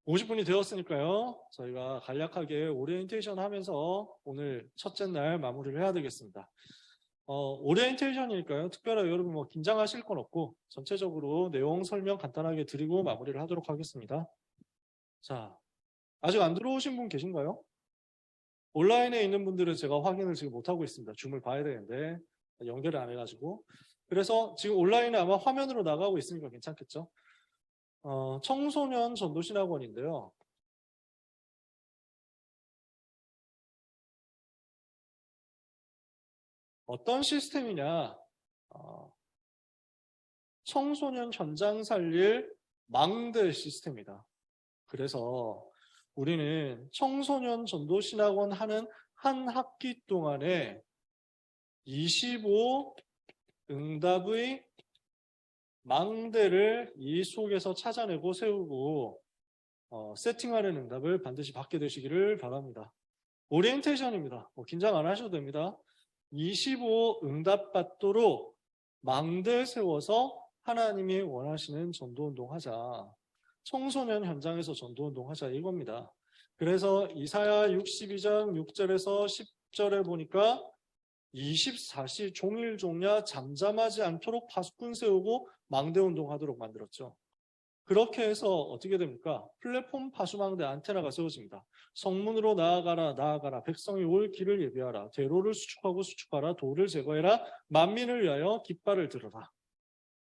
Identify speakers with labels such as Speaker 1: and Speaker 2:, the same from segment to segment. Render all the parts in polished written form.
Speaker 1: 50분이 되었으니까요. 저희가 간략하게 오리엔테이션 하면서 오늘 첫째 날 마무리를 해야 되겠습니다. 오리엔테이션이니까요. 특별하게 여러분 뭐 긴장하실 건 없고 전체적으로 내용 설명 간단하게 드리고 마무리를 하도록 하겠습니다. 자, 아직 안 들어오신 분 계신가요? 온라인에 있는 분들은 제가 확인을 지금 못하고 있습니다. 줌을 봐야 되는데 연결을 안 해가지고. 그래서 지금 온라인에 아마 화면으로 나가고 있으니까 괜찮겠죠? 청소년 전도신학원인데요. 어떤 시스템이냐? 청소년 현장 살릴 망대 시스템이다. 그래서 우리는 청소년 전도신학원 하는 한 학기 동안에 25 응답의 망대를 이 속에서 찾아내고 세우고 세팅하는 응답을 반드시 받게 되시기를 바랍니다. 오리엔테이션입니다. 긴장 안 하셔도 됩니다. 25 응답 받도록 망대 세워서 하나님이 원하시는 전도운동 하자. 청소년 현장에서 전도운동 하자 이겁니다. 그래서 이사야 62장 6절에서 10절에 보니까 24시 종일 종야 잠잠하지 않도록 파수꾼 세우고 망대운동 하도록 만들었죠. 그렇게 해서 어떻게 됩니까? 플랫폼 파수망대 안테나가 세워집니다. 성문으로 나아가라. 백성이 올 길을 예비하라. 대로를 수축하고 수축하라. 돌을 제거해라. 만민을 위하여 깃발을 들어라.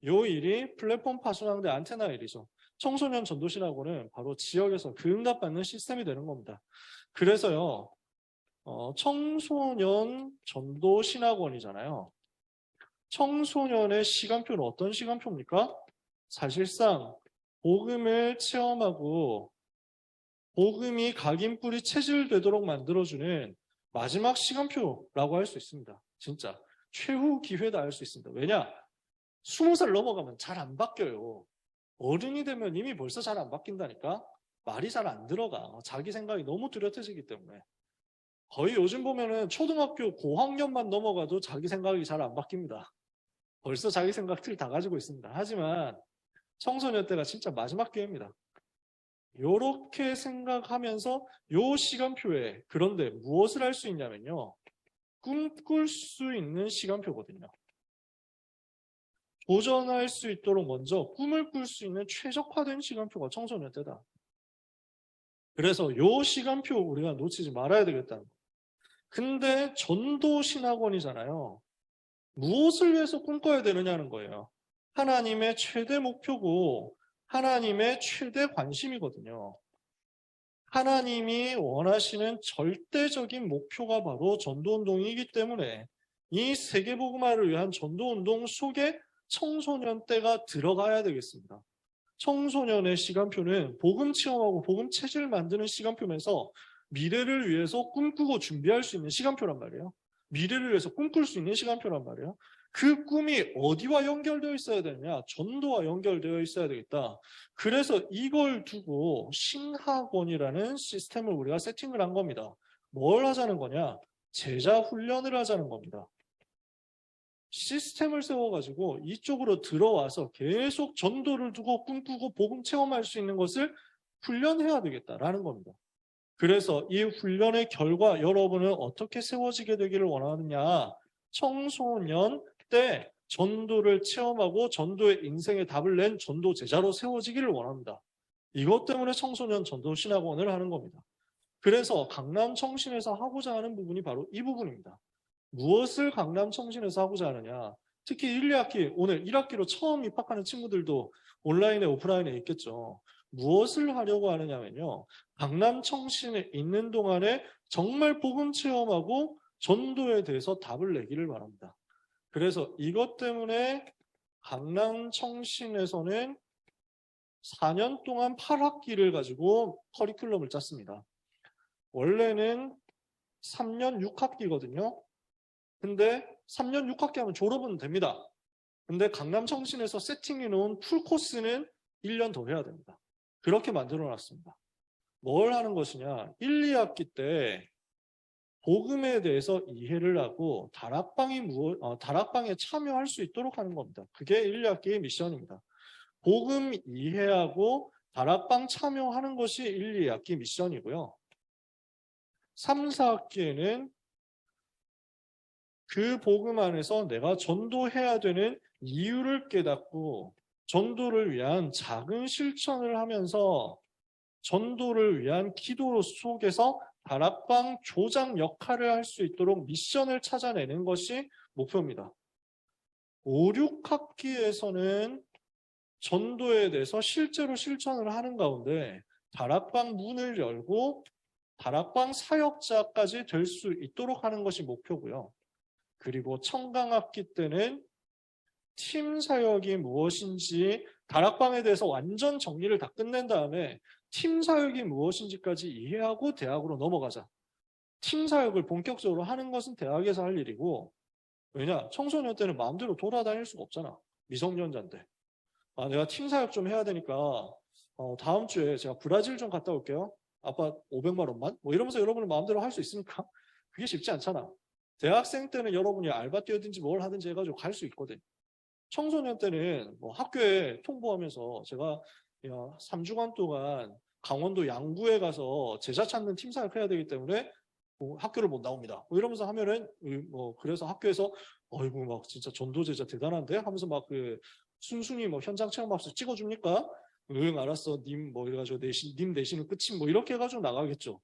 Speaker 1: 요 일이 플랫폼 파수망대 안테나 일이죠. 청소년 전도신학원은 바로 지역에서 그 응답받는 시스템이 되는 겁니다. 그래서요. 청소년 전도신학원이잖아요. 청소년의 시간표는 어떤 시간표입니까? 사실상 복음을 체험하고 복음이 각인뿔이 체질되도록 만들어주는 마지막 시간표라고 할 수 있습니다. 진짜 최후 기회다 할 수 있습니다. 왜냐? 20살 넘어가면 잘 안 바뀌어요. 어른이 되면 이미 벌써 잘 안 바뀐다니까? 말이 잘 안 들어가. 자기 생각이 너무 뚜렷해지기 때문에. 거의 요즘 보면은 초등학교 고학년만 넘어가도 자기 생각이 잘 안 바뀝니다. 벌써 자기 생각들 다 가지고 있습니다. 하지만 청소년 때가 진짜 마지막 기회입니다. 요렇게 생각하면서 요 시간표에 그런데 무엇을 할 수 있냐면요. 꿈꿀 수 있는 시간표거든요. 도전할 수 있도록 먼저 꿈을 꿀 수 있는 최적화된 시간표가 청소년 때다. 그래서 요 시간표 우리가 놓치지 말아야 되겠다는 거예요. 근데 전도신학원이잖아요. 무엇을 위해서 꿈꿔야 되느냐는 거예요. 하나님의 최대 목표고 하나님의 최대 관심이거든요. 하나님이 원하시는 절대적인 목표가 바로 전도운동이기 때문에 이 세계복음화를 위한 전도운동 속에 청소년 때가 들어가야 되겠습니다. 청소년의 시간표는 복음 체험하고 복음 체질 만드는 시간표면서 미래를 위해서 꿈꾸고 준비할 수 있는 시간표란 말이에요. 미래를 위해서 꿈꿀 수 있는 시간표란 말이에요. 그 꿈이 어디와 연결되어 있어야 되느냐? 전도와 연결되어 있어야 되겠다. 그래서 이걸 두고 신학원이라는 시스템을 우리가 세팅을 한 겁니다. 뭘 하자는 거냐? 제자 훈련을 하자는 겁니다. 시스템을 세워가지고 이쪽으로 들어와서 계속 전도를 두고 꿈꾸고 복음 체험할 수 있는 것을 훈련해야 되겠다라는 겁니다. 그래서 이 훈련의 결과 여러분은 어떻게 세워지게 되기를 원하느냐? 청소년 때 전도를 체험하고 전도의 인생의 답을 낸 전도 제자로 세워지기를 원합니다. 이것 때문에 청소년 전도 신학원을 하는 겁니다. 그래서 강남 청신에서 하고자 하는 부분이 바로 이 부분입니다. 무엇을 강남 청신에서 하고자 하느냐? 특히 1, 2학기, 오늘 1학기로 처음 입학하는 친구들도 온라인에 오프라인에 있겠죠. 무엇을 하려고 하느냐면요. 강남 청신에 있는 동안에 정말 복음 체험하고 전도에 대해서 답을 내기를 바랍니다. 그래서 이것 때문에 강남 청신에서는 4년 동안 8학기를 가지고 커리큘럼을 짰습니다. 원래는 3년 6학기거든요. 근데 3년 6학기 하면 졸업은 됩니다. 근데 강남 청신에서 세팅해 놓은 풀코스는 1년 더 해야 됩니다. 그렇게 만들어 놨습니다. 뭘 하는 것이냐? 1, 2학기 때 복음에 대해서 이해를 하고 다락방에 참여할 수 있도록 하는 겁니다. 그게 1, 2학기의 미션입니다. 복음 이해하고 다락방 참여하는 것이 1, 2학기 미션이고요. 3, 4학기에는 그 복음 안에서 내가 전도해야 되는 이유를 깨닫고 전도를 위한 작은 실천을 하면서 전도를 위한 기도 속에서 다락방 조장 역할을 할 수 있도록 미션을 찾아내는 것이 목표입니다. 5, 6학기에서는 전도에 대해서 실제로 실천을 하는 가운데 다락방 문을 열고 다락방 사역자까지 될 수 있도록 하는 것이 목표고요. 그리고 청강학기 때는 팀 사역이 무엇인지 다락방에 대해서 완전 정리를 다 끝낸 다음에 팀 사역이 무엇인지까지 이해하고 대학으로 넘어가자. 팀 사역을 본격적으로 하는 것은 대학에서 할 일이고, 왜냐? 청소년 때는 마음대로 돌아다닐 수가 없잖아. 미성년자인데. 내가 팀 사역 좀 해야 되니까 다음 주에 제가 브라질 좀 갔다 올게요. 아빠 500만 원만? 뭐 이러면서 여러분은 마음대로 할 수 있습니까? 그게 쉽지 않잖아. 대학생 때는 여러분이 알바 뛰어든지 뭘 하든지 해가지고 갈 수 있거든. 청소년 때는 뭐 학교에 통보하면서 제가 3주간 동안 강원도 양구에 가서 제자 찾는 팀 사역 해야 되기 때문에 뭐 학교를 못 나옵니다. 뭐 이러면서 하면은 뭐 그래서 학교에서 어이구 막 진짜 전도 제자 대단한데 하면서 막 그 순순히 뭐 현장 체험학습 찍어줍니까? 응 알았어 님 뭐 이래가지고 님 내신은 끝임 뭐 이렇게 해가지고 나가겠죠.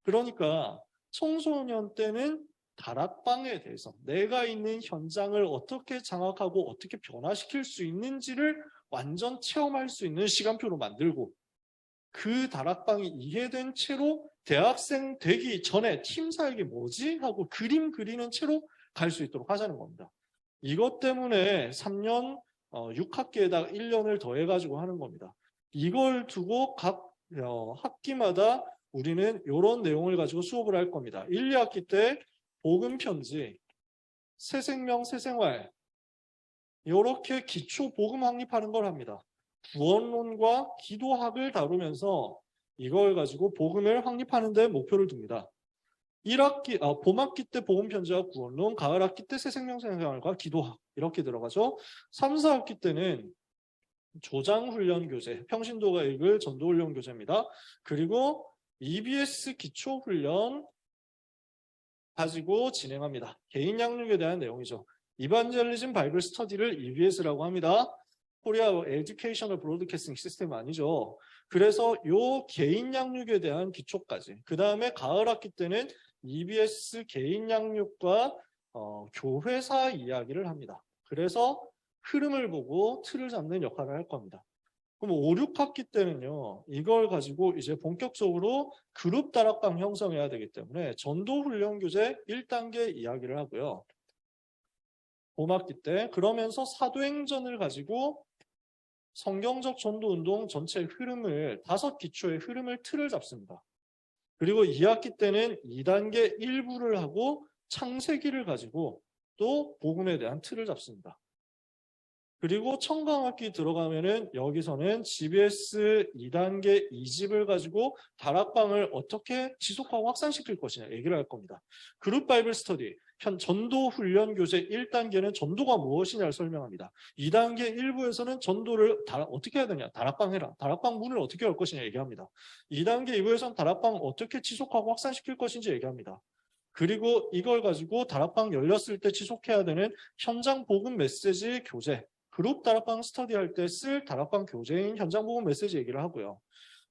Speaker 1: 그러니까 청소년 때는 다락방에 대해서 내가 있는 현장을 어떻게 장악하고 어떻게 변화시킬 수 있는지를 완전 체험할 수 있는 시간표로 만들고 그 다락방이 이해된 채로 대학생 되기 전에 팀 사역이 뭐지? 하고 그림 그리는 채로 갈 수 있도록 하자는 겁니다. 이것 때문에 3년 6학기에다가 1년을 더해가지고 하는 겁니다. 이걸 두고 각 학기마다 우리는 이런 내용을 가지고 수업을 할 겁니다. 1, 2학기 때 복음 편지, 새생명, 새생활 이렇게 기초 복음 확립하는 걸 합니다. 구원론과 기도학을 다루면서 이걸 가지고 복음을 확립하는 데 목표를 둡니다. 1학기, 봄학기 때 복음 편지와 구원론, 가을학기 때 새생명, 새생활과 기도학 이렇게 들어가죠. 3, 4학기 때는 조장훈련 교재, 평신도가 읽을 전도훈련 교재입니다. 그리고 EBS 기초훈련 가지고 진행합니다. 개인 양육에 대한 내용이죠. 이반젤리즘 바이블 스터디를 EBS라고 합니다. 코리아 에듀케이셔널 브로드캐스팅 시스템 아니죠. 그래서 요 개인 양육에 대한 기초까지. 그 다음에 가을 학기 때는 EBS 개인 양육과 교회사 이야기를 합니다. 그래서 흐름을 보고 틀을 잡는 역할을 할 겁니다. 그럼 5, 6학기 때는요, 이걸 가지고 이제 본격적으로 그룹 다락방 형성해야 되기 때문에 전도훈련교재 1단계 이야기를 하고요. 봄학기 때 그러면서 사도행전을 가지고 성경적 전도운동 전체 흐름을 5기초의 흐름을 틀을 잡습니다. 그리고 2학기 때는 2단계 일부를 하고 창세기를 가지고 또 복음에 대한 틀을 잡습니다. 그리고 청강학기 들어가면은 여기서는 GBS 2단계 2집을 가지고 다락방을 어떻게 지속하고 확산시킬 것이냐 얘기를 할 겁니다. 그룹 바이블 스터디, 전도 훈련 교재 1단계는 전도가 무엇이냐를 설명합니다. 2단계 1부에서는 전도를 어떻게 해야 되냐, 다락방 해라. 다락방 문을 어떻게 열 것이냐 얘기합니다. 2단계 2부에서는 다락방 어떻게 지속하고 확산시킬 것인지 얘기합니다. 그리고 이걸 가지고 다락방 열렸을 때 지속해야 되는 현장 복음 메시지 교재, 그룹 다락방 스터디할 때 쓸 다락방 교재인 현장 복음 메시지 얘기를 하고요.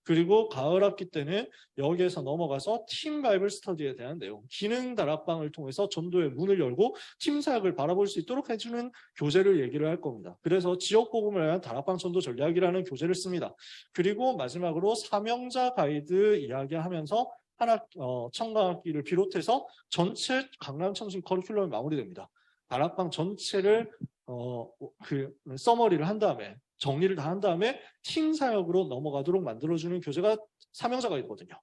Speaker 1: 그리고 가을 학기 때는 여기에서 넘어가서 팀 바이블 스터디에 대한 내용, 기능 다락방을 통해서 전도의 문을 열고 팀 사역을 바라볼 수 있도록 해주는 교재를 얘기를 할 겁니다. 그래서 지역 복음을 위한 다락방 전도 전략이라는 교재를 씁니다. 그리고 마지막으로 사명자 가이드 이야기하면서 청강학기를 비롯해서 전체 강남청신 커리큘럼이 마무리됩니다. 다락방 전체를 서머리를 한 다음에 정리를 다 한 다음에 팀 사역으로 넘어가도록 만들어주는 교재가 사명자 가이드거든요.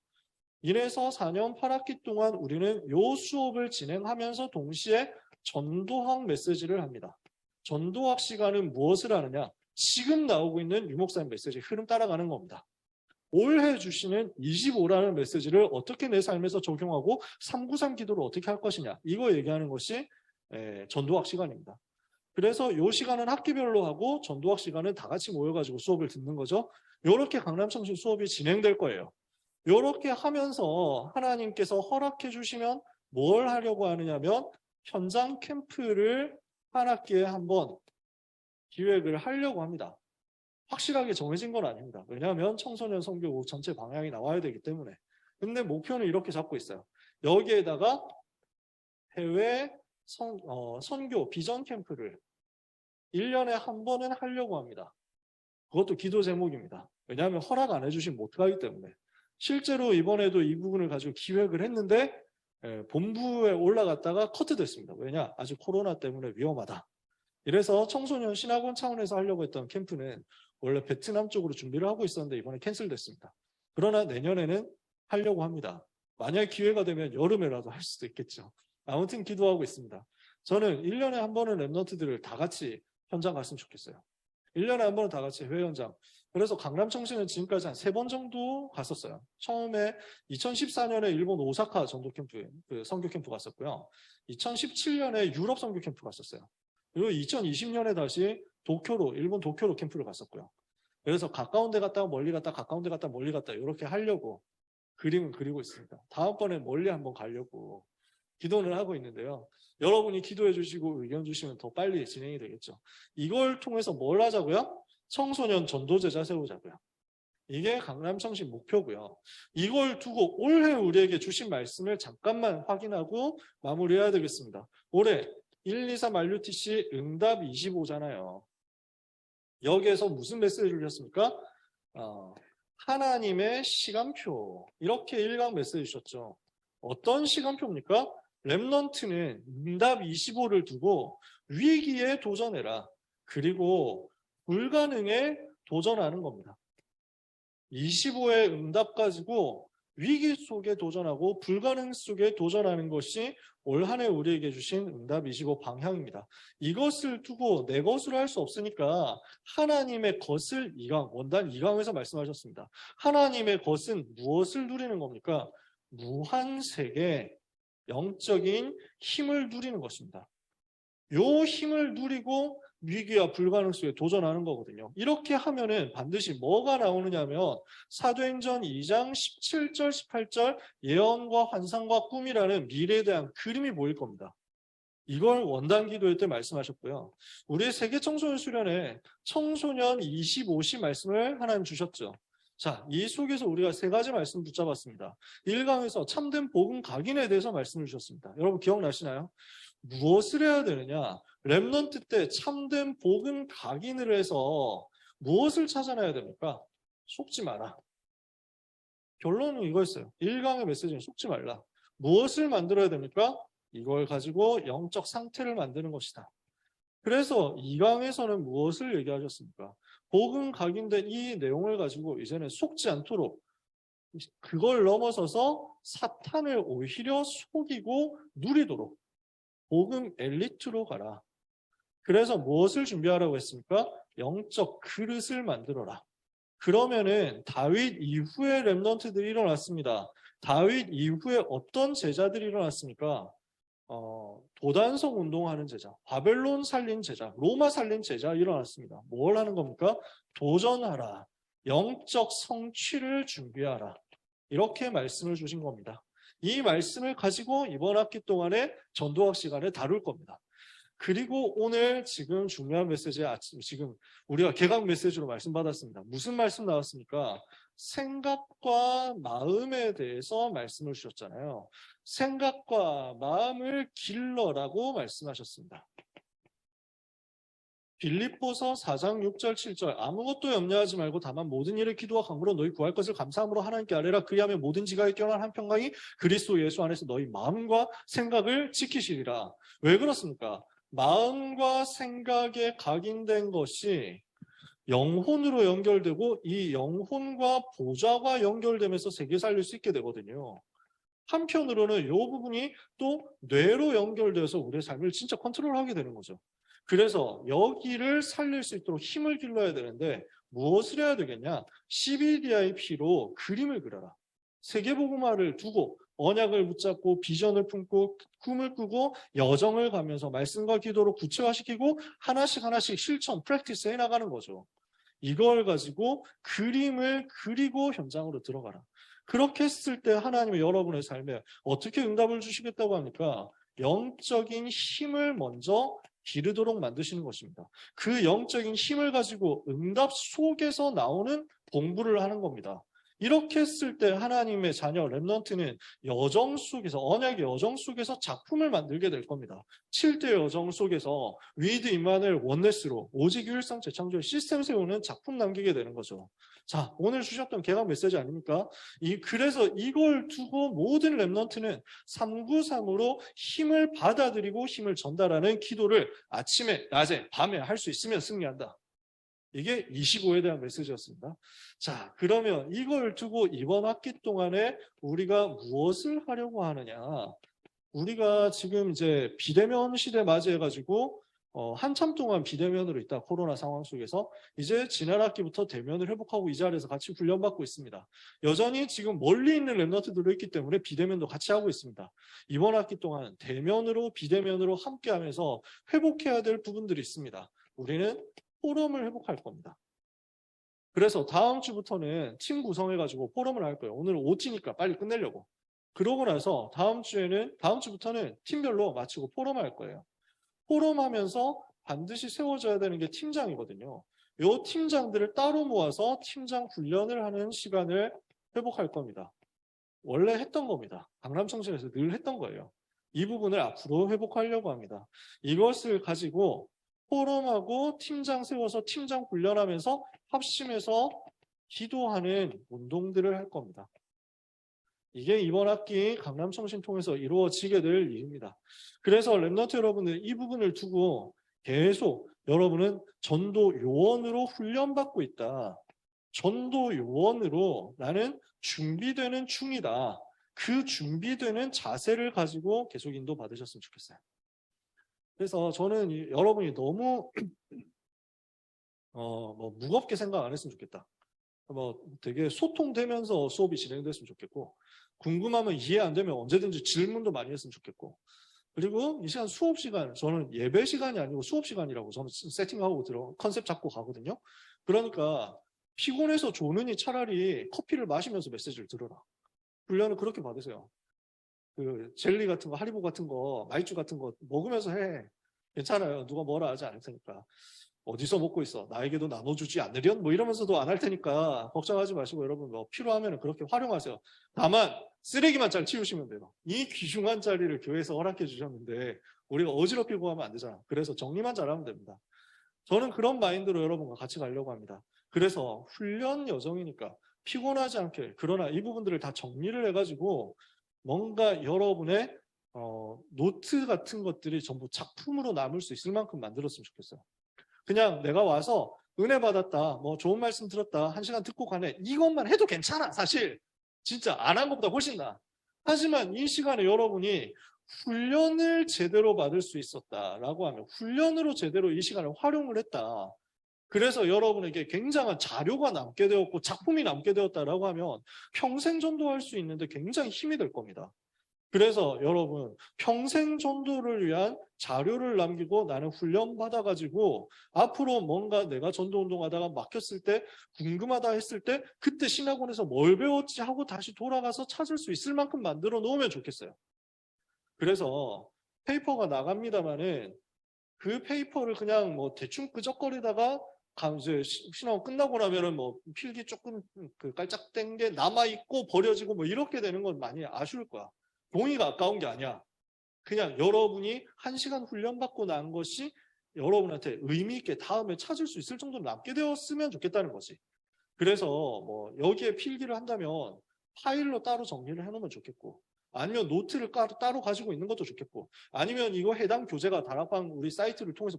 Speaker 1: 이래서 4년 8학기 동안 우리는 요 수업을 진행하면서 동시에 전도학 메시지를 합니다. 전도학 시간은 무엇을 하느냐? 지금 나오고 있는 유목사님 메시지 흐름 따라가는 겁니다. 올해 주시는 25라는 메시지를 어떻게 내 삶에서 적용하고 393 기도를 어떻게 할 것이냐, 이거 얘기하는 것이 전도학 시간입니다. 그래서 이 시간은 학기별로 하고 전도학 시간은 다 같이 모여가지고 수업을 듣는 거죠. 이렇게 강남청신 수업이 진행될 거예요. 이렇게 하면서 하나님께서 허락해 주시면 뭘 하려고 하느냐면 현장 캠프를 한 학기에 한번 기획을 하려고 합니다. 확실하게 정해진 건 아닙니다. 왜냐하면 청소년 선교 전체 방향이 나와야 되기 때문에. 근데 목표는 이렇게 잡고 있어요. 여기에다가 해외 선교 비전 캠프를 1년에 한 번은 하려고 합니다. 그것도 기도 제목입니다. 왜냐하면 허락 안 해주시면 못하기 때문에. 실제로 이번에도 이 부분을 가지고 기획을 했는데 본부에 올라갔다가 커트됐습니다. 왜냐? 아직 코로나 때문에 위험하다. 이래서 청소년 신학원 차원에서 하려고 했던 캠프는 원래 베트남 쪽으로 준비를 하고 있었는데 이번에 캔슬됐습니다. 그러나 내년에는 하려고 합니다. 만약 기회가 되면 여름에라도 할 수도 있겠죠. 아무튼 기도하고 있습니다. 저는 1년에 한 번은 랩런트들을 다 같이 현장 갔으면 좋겠어요. 1년에 한 번은 다 같이 해외 현장. 그래서 강남청신은 지금까지 한 3번 정도 갔었어요. 처음에 2014년에 일본 오사카 전도 캠프, 선교 캠프 갔었고요. 2017년에 유럽 선교 캠프 갔었어요. 그리고 2020년에 다시 일본 도쿄로 캠프를 갔었고요. 그래서 가까운 데 갔다가 멀리 갔다, 가까운 데 갔다 멀리 갔다 이렇게 하려고 그림은 그리고 있습니다. 다음번에 멀리 한번 가려고 기도는 하고 있는데요. 여러분이 기도해 주시고 의견 주시면 더 빨리 진행이 되겠죠. 이걸 통해서 뭘 하자고요? 청소년 전도제자 세우자고요. 이게 강남청신 목표고요. 이걸 두고 올해 우리에게 주신 말씀을 잠깐만 확인하고 마무리해야 되겠습니다. 올해 1, 2, 3 RUTC 응답 25잖아요. 여기에서 무슨 메시지를 주셨습니까? 하나님의 시간표. 이렇게 1강 메시지 주셨죠. 어떤 시간표입니까? 랩넌트는 응답 25를 두고 위기에 도전해라. 그리고 불가능에 도전하는 겁니다. 25의 응답 가지고 위기 속에 도전하고 불가능 속에 도전하는 것이 올 한 해 우리에게 주신 응답 25 방향입니다. 이것을 두고 내 것으로 할 수 없으니까 하나님의 것을 2강, 원단 2강에서 말씀하셨습니다. 하나님의 것은 무엇을 누리는 겁니까? 무한 세계, 영적인 힘을 누리는 것입니다. 요 힘을 누리고 위기와 불가능 속에 도전하는 거거든요. 이렇게 하면은 반드시 뭐가 나오느냐면 사도행전 2장 17절, 18절 예언과 환상과 꿈이라는 미래에 대한 그림이 보일 겁니다. 이걸 원단 기도회 때 말씀하셨고요. 우리의 세계 청소년 수련회 청소년 25시 말씀을 하나님 주셨죠. 자, 이 속에서 우리가 3가지 말씀 붙잡았습니다. 1강에서 참된 복음 각인에 대해서 말씀을 주셨습니다. 여러분 기억나시나요? 무엇을 해야 되느냐? 랩넌트 때 참된 복음 각인을 해서 무엇을 찾아내야 됩니까? 속지 마라. 결론은 이거였어요. 1강의 메시지는 속지 말라. 무엇을 만들어야 됩니까? 이걸 가지고 영적 상태를 만드는 것이다. 그래서 2강에서는 무엇을 얘기하셨습니까? 복음 각인된 이 내용을 가지고 이제는 속지 않도록 그걸 넘어서서 사탄을 오히려 속이고 누리도록 복음 엘리트로 가라. 그래서 무엇을 준비하라고 했습니까? 영적 그릇을 만들어라. 그러면은 다윗 이후에 랩넌트들이 일어났습니다. 다윗 이후에 어떤 제자들이 일어났습니까? 도단성 운동하는 제자, 바벨론 살린 제자, 로마 살린 제자 일어났습니다. 뭘 하는 겁니까? 도전하라. 영적 성취를 준비하라. 이렇게 말씀을 주신 겁니다. 이 말씀을 가지고 이번 학기 동안에 전도학 시간에 다룰 겁니다. 그리고 오늘 지금 중요한 메시지 지금 우리가 개강 메시지로 말씀 받았습니다. 무슨 말씀 나왔습니까? 생각과 마음에 대해서 말씀을 주셨잖아요. 생각과 마음을 길러라고 말씀하셨습니다. 빌립보서 4장 6절 7절 아무것도 염려하지 말고 다만 모든 일에 기도와 간구로 너희 구할 것을 감사함으로 하나님께 아뢰라. 그리하면 모든 지각에 뛰어난 한 평강이 그리스도 예수 안에서 너희 마음과 생각을 지키시리라. 왜 그렇습니까? 마음과 생각에 각인된 것이 영혼으로 연결되고 이 영혼과 보좌가 연결되면서 세계 살릴 수 있게 되거든요. 한편으로는 이 부분이 또 뇌로 연결돼서 우리의 삶을 진짜 컨트롤하게 되는 거죠. 그래서 여기를 살릴 수 있도록 힘을 길러야 되는데 무엇을 해야 되겠냐? CBDIP로 그림을 그려라. 세계복음화를 두고 언약을 붙잡고 비전을 품고 꿈을 꾸고 여정을 가면서 말씀과 기도로 구체화시키고 하나씩 실천, 프랙티스 해나가는 거죠. 이걸 가지고 그림을 그리고 현장으로 들어가라. 그렇게 했을 때 하나님은 여러분의 삶에 어떻게 응답을 주시겠다고 합니까? 영적인 힘을 먼저 기르도록 만드시는 것입니다. 그 영적인 힘을 가지고 응답 속에서 나오는 공부를 하는 겁니다. 이렇게 했을 때 하나님의 자녀 렘넌트는 여정 속에서, 언약의 여정 속에서 작품을 만들게 될 겁니다. 7대 여정 속에서 위드 임마누엘 원네스로 오직 유일성 재창조의 시스템 세우는 작품 남기게 되는 거죠. 자, 오늘 주셨던 개각 메시지 아닙니까? 그래서 이걸 두고 모든 렘넌트는 393으로 힘을 받아들이고 힘을 전달하는 기도를 아침에, 낮에, 밤에 할 수 있으면 승리한다. 이게 25에 대한 메시지였습니다. 자, 그러면 이걸 두고 이번 학기 동안에 우리가 무엇을 하려고 하느냐? 우리가 지금 이제 비대면 시대 맞이해가지고 한참 동안 비대면으로 있다, 코로나 상황 속에서. 이제 지난 학기부터 대면을 회복하고 이 자리에서 같이 훈련받고 있습니다. 여전히 지금 멀리 있는 렘넌트들도 있기 때문에 비대면도 같이 하고 있습니다. 이번 학기 동안 대면으로 비대면으로 함께하면서 회복해야 될 부분들이 있습니다. 우리는 포럼을 회복할 겁니다. 그래서 다음 주부터는 팀 구성해가지고 포럼을 할 거예요. 오늘 OT니까 빨리 끝내려고. 그러고 나서 다음 주부터는 팀별로 마치고 포럼 할 거예요. 포럼하면서 반드시 세워져야 되는 게 팀장이거든요. 이 팀장들을 따로 모아서 팀장 훈련을 하는 시간을 회복할 겁니다. 원래 했던 겁니다. 강남청신에서 늘 했던 거예요. 이 부분을 앞으로 회복하려고 합니다. 이것을 가지고 포럼하고 팀장 세워서 팀장 훈련하면서 합심해서 기도하는 운동들을 할 겁니다. 이게 이번 학기 강남청신 통해서 이루어지게 될 일입니다. 그래서 렘넌트 여러분들 이 부분을 두고 계속 여러분은 전도 요원으로 훈련받고 있다. 전도 요원으로 나는 준비되는 중이다. 그 준비되는 자세를 가지고 계속 인도 받으셨으면 좋겠어요. 그래서 저는 여러분이 너무 무겁게 생각 안 했으면 좋겠다. 되게 소통되면서 수업이 진행됐으면 좋겠고, 궁금하면 이해 안 되면 언제든지 질문도 많이 했으면 좋겠고, 그리고 이 시간 수업 시간, 저는 예배 시간이 아니고 수업 시간이라고 저는 세팅하고 컨셉 잡고 가거든요. 그러니까 피곤해서 조느니 차라리 커피를 마시면서 메시지를 들어라. 훈련을 그렇게 받으세요. 그 젤리 같은 거, 하리보 같은 거, 마이쮸 같은 거 먹으면서 해. 괜찮아요. 누가 뭐라 하지 않을 테니까. 어디서 먹고 있어? 나에게도 나눠주지 않으련? 이러면서도 안 할 테니까 걱정하지 마시고 여러분 필요하면 그렇게 활용하세요. 다만 쓰레기만 잘 치우시면 돼요. 이 귀중한 자리를 교회에서 허락해 주셨는데 우리가 어지럽히고 하면 안 되잖아. 그래서 정리만 잘하면 됩니다. 저는 그런 마인드로 여러분과 같이 가려고 합니다. 그래서 훈련 여정이니까 피곤하지 않게, 그러나 이 부분들을 다 정리를 해가지고 뭔가 여러분의 노트 같은 것들이 전부 작품으로 남을 수 있을 만큼 만들었으면 좋겠어요. 그냥 내가 와서 은혜 받았다, 좋은 말씀 들었다, 1시간 듣고 가네, 이것만 해도 괜찮아. 사실 진짜 안 한 것보다 훨씬 나아. 하지만 이 시간에 여러분이 훈련을 제대로 받을 수 있었다라고 하면, 훈련으로 제대로 이 시간을 활용을 했다, 그래서 여러분에게 굉장한 자료가 남게 되었고 작품이 남게 되었다라고 하면 평생 전도할 수 있는데 굉장히 힘이 될 겁니다. 그래서 여러분 평생 전도를 위한 자료를 남기고 나는 훈련 받아가지고 앞으로 뭔가 내가 전도 운동하다가 막혔을 때, 궁금하다 했을 때 그때 신학원에서 뭘 배웠지 하고 다시 돌아가서 찾을 수 있을 만큼 만들어 놓으면 좋겠어요. 그래서 페이퍼가 나갑니다마는 그 페이퍼를 그냥 대충 끄적거리다가 이제 신학원 끝나고 나면은 필기 조금 깔짝댄 게 남아있고 버려지고 이렇게 되는 건 많이 아쉬울 거야. 종이가 아까운 게 아니야. 그냥 여러분이 1시간 훈련받고 난 것이 여러분한테 의미 있게 다음에 찾을 수 있을 정도로 남게 되었으면 좋겠다는 거지. 그래서 여기에 필기를 한다면 파일로 따로 정리를 해놓으면 좋겠고, 아니면 노트를 따로 가지고 있는 것도 좋겠고, 아니면 이거 해당 교재가 다락방 우리 사이트를 통해서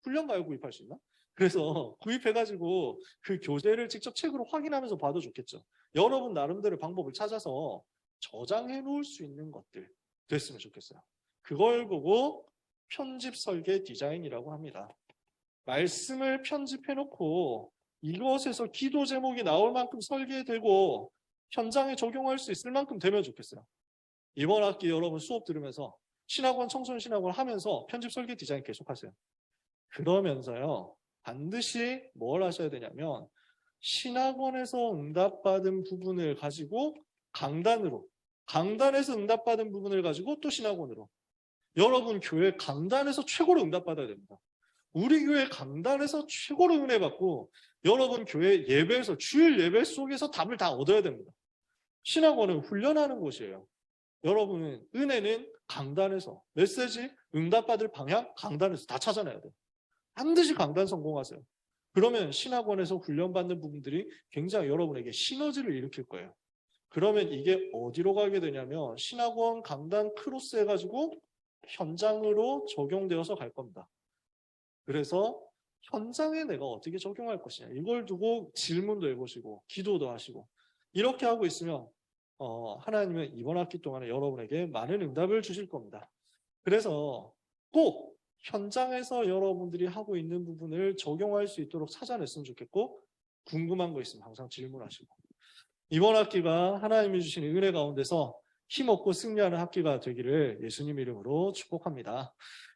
Speaker 1: 훈련가요 구입할 수 있나? 그래서 구입해가지고 그 교재를 직접 책으로 확인하면서 봐도 좋겠죠. 여러분 나름대로 방법을 찾아서 저장해 놓을 수 있는 것들 됐으면 좋겠어요. 그걸 보고 편집 설계 디자인이라고 합니다. 말씀을 편집해 놓고 이것에서 기도 제목이 나올 만큼 설계되고 현장에 적용할 수 있을 만큼 되면 좋겠어요. 이번 학기 여러분 수업 들으면서 신학원, 청소년 신학원 하면서 편집 설계 디자인 계속하세요. 그러면서요, 반드시 뭘 하셔야 되냐면 신학원에서 응답받은 부분을 가지고 강단으로, 강단에서 응답받은 부분을 가지고 또 신학원으로. 여러분 교회 강단에서 최고로 응답받아야 됩니다. 우리 교회 강단에서 최고로 은혜받고 여러분 교회 예배에서 주일 예배 속에서 답을 다 얻어야 됩니다. 신학원은 훈련하는 곳이에요. 여러분은 은혜는 강단에서, 메시지 응답받을 방향 강단에서 다 찾아내야 돼요. 반드시 강단 성공하세요. 그러면 신학원에서 훈련받는 부분들이 굉장히 여러분에게 시너지를 일으킬 거예요. 그러면 이게 어디로 가게 되냐면 신학원 강단 크로스 해가지고 현장으로 적용되어서 갈 겁니다. 그래서 현장에 내가 어떻게 적용할 것이냐 이걸 두고 질문도 해보시고 기도도 하시고 이렇게 하고 있으면 하나님은 이번 학기 동안에 여러분에게 많은 응답을 주실 겁니다. 그래서 꼭 현장에서 여러분들이 하고 있는 부분을 적용할 수 있도록 찾아냈으면 좋겠고 궁금한 거 있으면 항상 질문하시고 이번 학기가 하나님이 주신 은혜 가운데서 힘없고 승리하는 학기가 되기를 예수님 이름으로 축복합니다.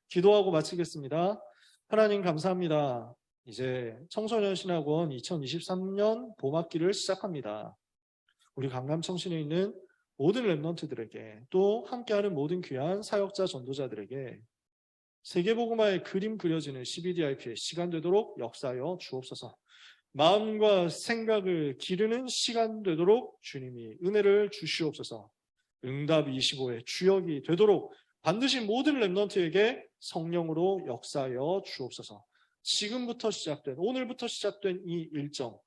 Speaker 1: 기도하고 마치겠습니다. 하나님 감사합니다. 이제 청소년 신학원 2023년 봄학기를 시작합니다. 우리 강남청신에 있는 모든 랩런트들에게 또 함께하는 모든 귀한 사역자 전도자들에게 세계복음화의 그림 그려지는 CBDIP의 시간 되도록 역사하여 주옵소서. 마음과 생각을 기르는 시간 되도록 주님이 은혜를 주시옵소서. 응답 25의 주역이 되도록 반드시 모든 랩런트에게 성령으로 역사하여 주옵소서. 지금부터 시작된 오늘부터 시작된 이 일정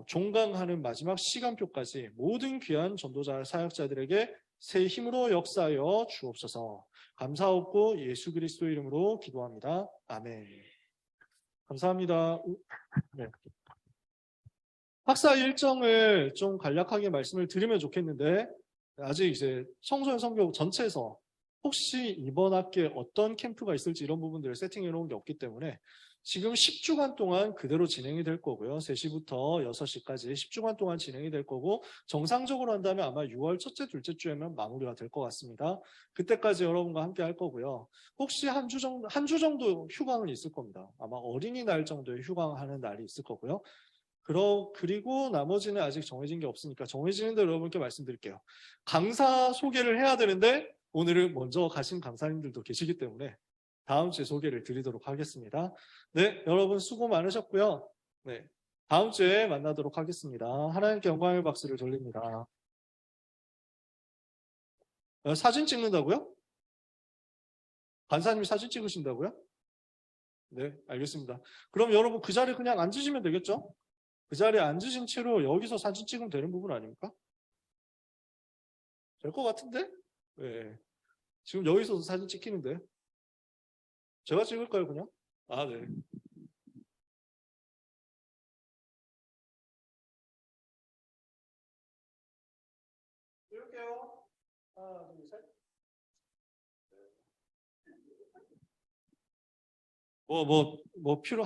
Speaker 1: 종강하는 마지막 시간표까지 모든 귀한 전도자 사역자들에게 새 힘으로 역사하여 주옵소서. 감사하옵고 예수 그리스도 이름으로 기도합니다. 아멘. 감사합니다. 네. 학사 일정을 좀 간략하게 말씀을 드리면 좋겠는데 아직 이제 청소년 선교 전체에서 혹시 이번 학기에 어떤 캠프가 있을지 이런 부분들을 세팅해 놓은 게 없기 때문에 지금 10주간 동안 그대로 진행이 될 거고요. 3시부터 6시까지 10주간 동안 진행이 될 거고 정상적으로 한다면 아마 6월 첫째, 둘째 주에는 마무리가 될 것 같습니다. 그때까지 여러분과 함께 할 거고요. 혹시 한 주 정도 휴강은 있을 겁니다. 아마 어린이날 정도의 휴강하는 날이 있을 거고요. 그리고 나머지는 아직 정해진 게 없으니까 정해지는 대로 여러분께 말씀드릴게요. 강사 소개를 해야 되는데 오늘은 먼저 가신 강사님들도 계시기 때문에 다음 주에 소개를 드리도록 하겠습니다. 네, 여러분 수고 많으셨고요. 네, 다음 주에 만나도록 하겠습니다. 하나님께 영광의 박수를 돌립니다. 사진 찍는다고요? 간사님이 사진 찍으신다고요? 네, 알겠습니다. 그럼 여러분 그 자리에 그냥 앉으시면 되겠죠? 그 자리에 앉으신 채로 여기서 사진 찍으면 되는 부분 아닙니까? 될 것 같은데? 네. 지금 여기서 사진 찍히는데. 제가 찍을까요, 그냥? 아, 네. 찍을게요. 하나, 둘, 셋.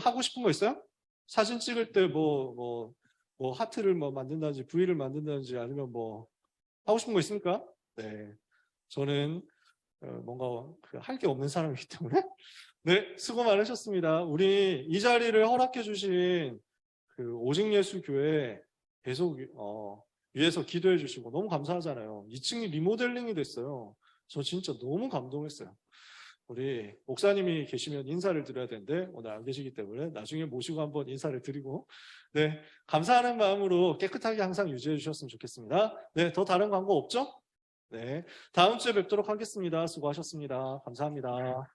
Speaker 1: 하고 싶은 거 있어요? 사진 찍을 때 하트를 만든다든지, V를 만든다든지, 아니면 하고 싶은 거 있습니까? 네. 저는, 뭔가, 할 게 없는 사람이기 때문에. 네, 수고 많으셨습니다. 우리 이 자리를 허락해 주신 오직 예수 교회 계속, 위해서 기도해 주시고 너무 감사하잖아요. 2층이 리모델링이 됐어요. 저 진짜 너무 감동했어요. 우리 목사님이 계시면 인사를 드려야 되는데 오늘 안 계시기 때문에 나중에 모시고 한번 인사를 드리고 네 감사하는 마음으로 깨끗하게 항상 유지해 주셨으면 좋겠습니다. 네, 더 다른 광고 없죠? 네, 다음 주에 뵙도록 하겠습니다. 수고하셨습니다. 감사합니다.